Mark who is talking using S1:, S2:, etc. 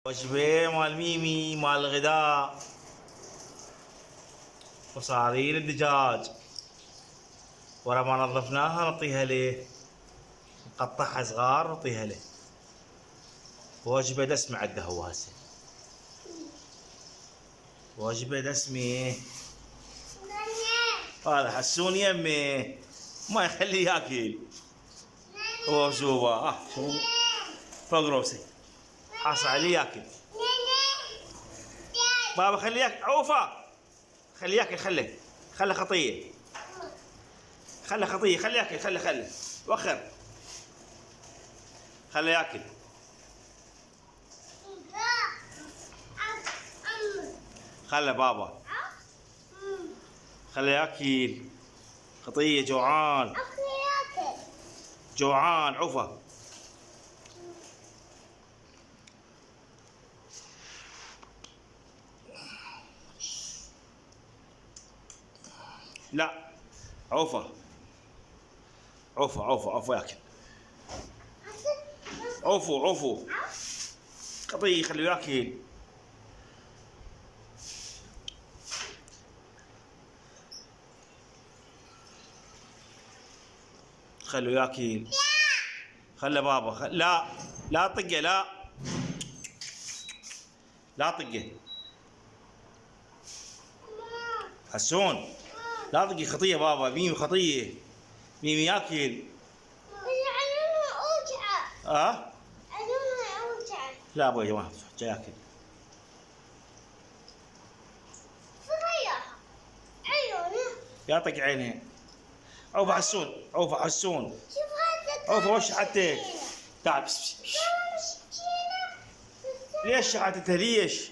S1: وجبة مال ميمي مال الغداء. وصارين الدجاج ورا ما نظفناها نعطيها له، نقطعها صغار نعطيها له. وجبة دسمة عنده هو هسه، وجبة دسمة. هذا حسون يمي ما يخليه ياكل. هو شوفه شوف فوق روسي حاصل عليه ياكل. بابا خليه ياكل. عوفه خليه ياكل، خله خطيه، خله خطيه، خليه ياكل، خله وخر، خله ياكل. خله بابا خله ياكل، خطيه جوعان جوعان. عوفه لا، عوفه عوفه ياكل. عوفو خطيه خليه ياكل. خلوا ياكل، خله بابا لا طقه، لا طقه حسون، لا طقي خطيه بابا. ميمي خطيه، ميمي ياكل. لا ابوي ما جاي ياكل. يعطيك عينه. عوف حسون، عوف وش حتى تعال. ليش شحتتها ليش؟